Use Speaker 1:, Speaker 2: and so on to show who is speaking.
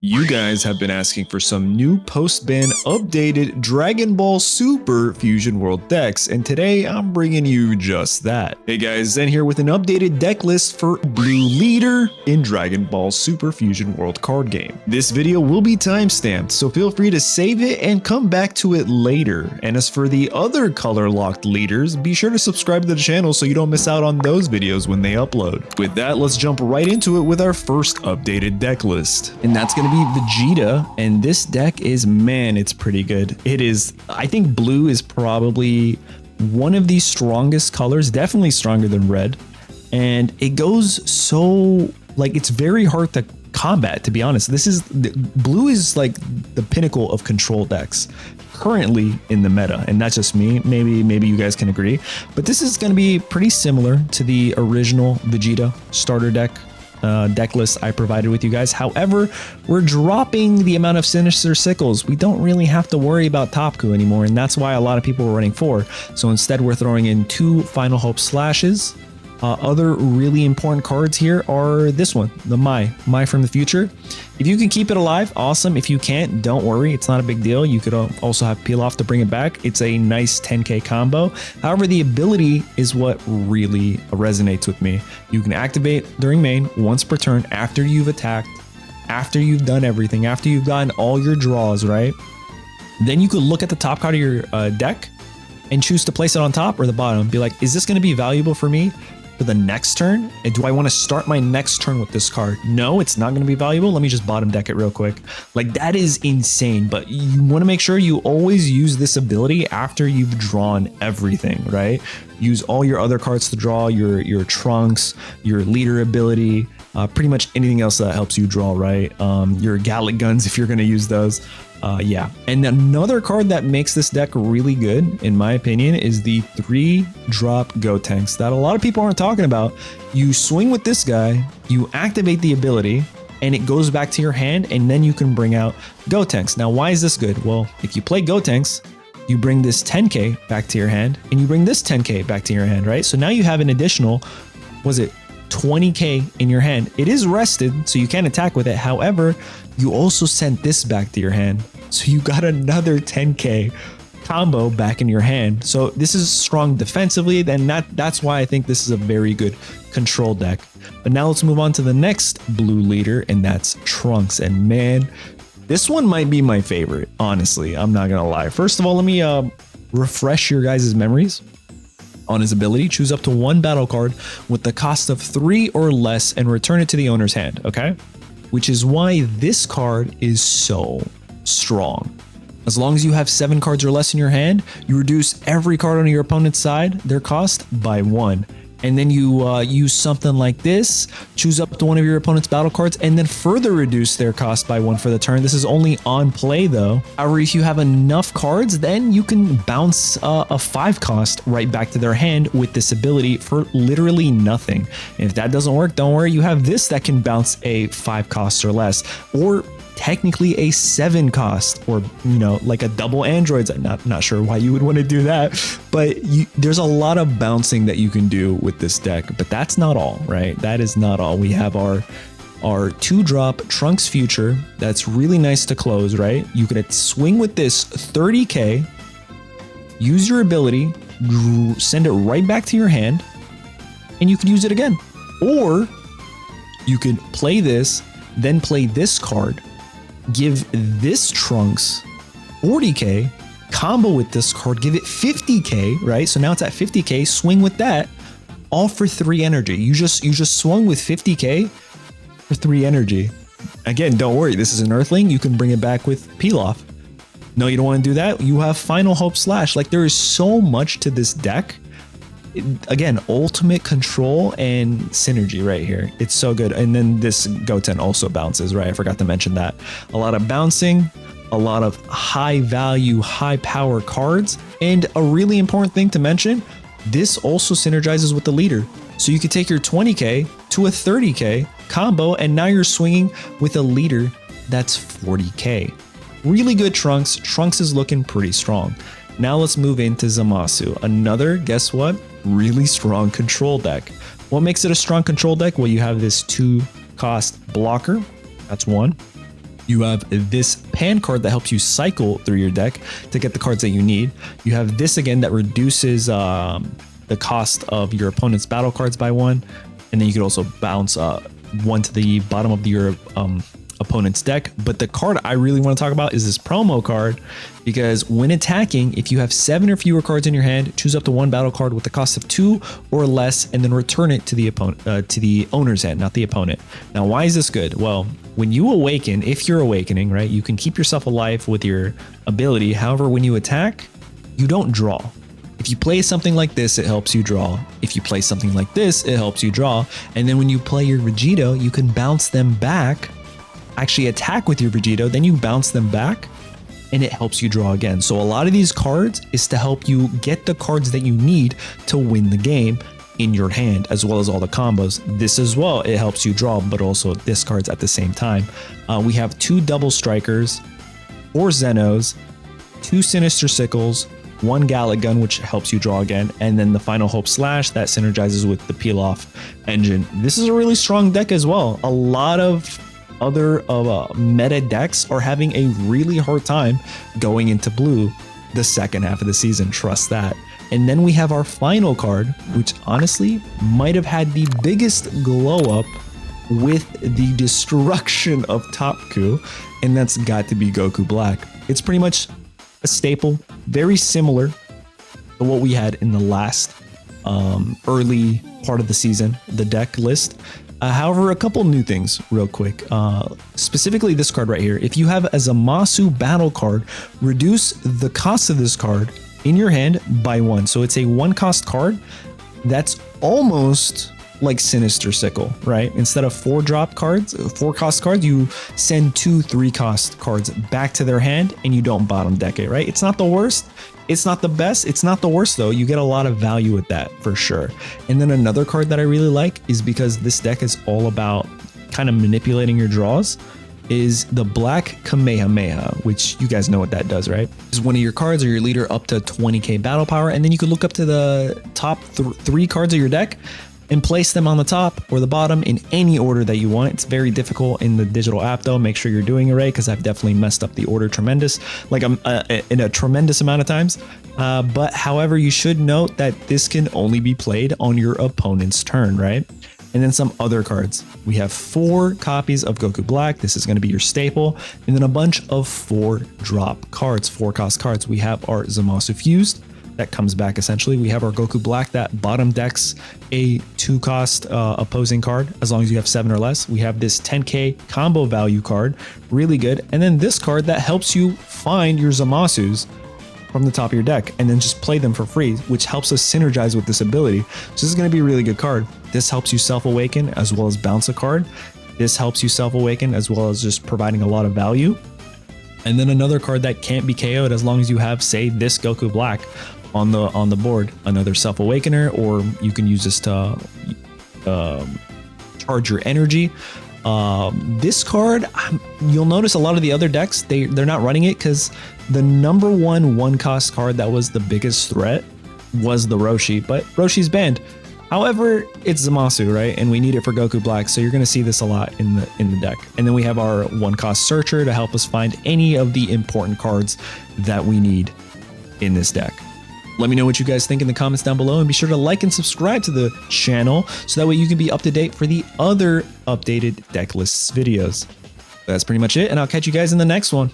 Speaker 1: You guys have been asking for some new post-ban updated Dragon Ball Super Fusion World decks, and today I'm bringing you just that. Hey guys, Zen here with an updated deck list for Blue Leader in Dragon Ball Super Fusion World card game. This video will be timestamped, so feel free to save it and come back to it later. And as for the other color-locked leaders, be sure to subscribe to the channel so you don't miss out on those videos when they upload. With that, let's jump right into it with our first updated deck list. And that's going to be Vegeta, and this deck is, man, it's pretty good. It is, I think blue is probably one of the strongest colors, definitely stronger than red, and it goes so, like, it's very hard to combat, to be honest. Blue is like the pinnacle of control decks currently in the meta, and that's just me. Maybe you guys can agree, but this is going to be pretty similar to the original Vegeta starter deck list I provided with you guys. However, we're dropping the amount of Sinister Sickles. We don't really have to worry about Topku anymore, and that's why a lot of people were running 4. So instead, we're throwing in 2 Final Hope Slashes. Other really important cards here are this one, the Mai from the future. If you can keep it alive, awesome. If you can't, don't worry, it's not a big deal. You could also have Peel Off to bring it back. It's a nice 10k combo. However, the ability is what really resonates with me. You can activate during main once per turn after you've attacked, after you've done everything, after you've gotten all your draws, right? Then you could look at the top card of your deck and choose to place it on top or the bottom. Be like, is this going to be valuable for me for the next turn? And do I want to start my next turn with this card? No, it's not going to be valuable. Let me just bottom deck it real quick. Like, that is insane, but you want to make sure you always use this ability after you've drawn everything, right? Use all your other cards to draw, your Trunks, your leader ability, pretty much anything else that helps you draw, right? Your Gallic Guns, if you're going to use those. Yeah, and another card that makes this deck really good, in my opinion, is the 3-drop Gotenks that a lot of people aren't talking about. You swing with this guy, you activate the ability, and it goes back to your hand, and then you can bring out Gotenks. Now, why is this good? Well, if you play Gotenks, you bring this 10k back to your hand, and you bring this 10k back to your hand, right? So now you have an additional, was it 20k in your hand? It is rested, so you can't attack with it. However, you also sent this back to your hand, so you got another 10k combo back in your hand. So this is strong defensively, and that's why I think this is a very good control deck. But now let's move on to the next blue leader, and that's Trunks. And man, this one might be my favorite, honestly. I'm not gonna lie. First of all, let me refresh your guys' memories on his ability. Choose up to 1 battle card with the cost of 3 or less and return it to the owner's hand, okay? Which is why this card is so strong. As long as you have 7 cards or less in your hand, you reduce every card on your opponent's side, their cost, by 1. And then you use something like this, choose up to one of your opponent's battle cards, and then further reduce their cost by 1 for the turn. This is only on play though. However, if you have enough cards, then you can bounce a 5 cost right back to their hand with this ability for literally nothing. And if that doesn't work, don't worry, you have this that can bounce a 5 cost or less, or technically a 7 cost, or like a double androids. I'm not sure why you would want to do that, but there's a lot of bouncing that you can do with this deck. But that's not all, right? That is not all. We have our 2-drop Trunks Future that's really nice to close, right? You could swing with this 30k, use your ability, send it right back to your hand, and you could use it again. Or you could play this, then play this card, give this Trunks 40k, combo with this card, give it 50k, right? So now it's at 50k, swing with that, all for 3 energy. You just swung with 50k for 3 energy. Again, don't worry, this is an Earthling, you can bring it back with Peel Off. No, you don't want to do that? You have Final Hope Slash. Like, there is so much to this deck. Again, ultimate control and synergy right here. It's so good. And then this Goten also bounces, right? I forgot to mention that. A lot of bouncing, a lot of high value, high power cards. And a really important thing to mention, this also synergizes with the leader. So you could take your 20k to a 30k combo, and now you're swinging with a leader that's 40k. Really good Trunks. Trunks is looking pretty strong. Now let's move into Zamasu. Another, guess what? Really strong control deck. What makes it a strong control deck? Well, you have this 2-cost blocker. That's 1. You have this pan card that helps you cycle through your deck to get the cards that you need. You have this again that reduces the cost of your opponent's battle cards by 1. And then you could also bounce 1 to the bottom of your opponent's deck. But the card I really want to talk about is this promo card, because when attacking, if you have 7 or fewer cards in your hand, choose up to 1 battle card with the cost of 2 or less, and then return it to the opponent, to the owner's hand, not the opponent. Now, why is this good? Well, when you awaken, if you're awakening, right, you can keep yourself alive with your ability. However, when you attack, you don't draw. If you play something like this, it helps you draw. If you play something like this, it helps you draw. And then when you play your Vegeta, you can bounce them back, actually attack with your Vegeta, then you bounce them back, and it helps you draw again. So a lot of these cards is to help you get the cards that you need to win the game in your hand, as well as all the combos. This as well, it helps you draw, but also discards at the same time. We have 2 double strikers, 4 Zenos, 2 Sinister Sickles, 1 Gallic Gun, which helps you draw again, and then the Final Hope Slash that synergizes with the Peel Off engine. This is a really strong deck as well. A lot of other meta decks are having a really hard time going into blue the second half of the season, trust that. And then we have our final card, which honestly might have had the biggest glow up with the destruction of Topku, and that's got to be Goku Black. It's pretty much a staple, very similar to what we had in the last early part of the season, the deck list. However, a couple new things real quick. Specifically this card right here. If you have a Zamasu battle card, reduce the cost of this card in your hand by 1. So it's a 1 cost card that's almost like Sinister Sickle, right? Instead of 4 cost cards, you send 2 3 cost cards back to their hand and you don't bottom deck it, right? It's not the worst. It's not the best. It's not the worst though. You get a lot of value with that for sure. And then another card that I really like is, because this deck is all about kind of manipulating your draws, is the Black Kamehameha, which you guys know what that does, right? Is one of your cards or your leader up to 20k battle power, and then you can look up to the top 3 cards of your deck and place them on the top or the bottom in any order that you want. It's very difficult in the digital app though. Make sure you're doing it right, because I've definitely messed up the order in a tremendous amount of times. But however, you should note that this can only be played on your opponent's turn, right? And then some other cards. We have 4 copies of Goku Black. This is going to be your staple. And then a bunch of 4 drop cards, 4 cost cards. We have our Zamasu Fused that comes back essentially. We have our Goku Black that bottom decks a 2 cost opposing card as long as you have 7 or less. We have this 10k combo value card, really good. And then this card that helps you find your Zamasus from the top of your deck and then just play them for free, which helps us synergize with this ability. So this is going to be a really good card. This helps you self-awaken as well as bounce a card. This helps you self-awaken as well as just providing a lot of value. And then another card that can't be KO'd as long as you have, say, this Goku Black on the board, another self-awakener, or you can use this to charge your energy. This card, you'll notice a lot of the other decks, they're not running it because the number 1 cost card that was the biggest threat was the Roshi, but Roshi's banned. However, it's Zamasu, right? And we need it for Goku Black, so you're going to see this a lot in the deck. And then we have our 1 cost searcher to help us find any of the important cards that we need in this deck. Let me know what you guys think in the comments down below, and be sure to like and subscribe to the channel so that way you can be up to date for the other updated deck lists videos. That's pretty much it, and I'll catch you guys in the next one.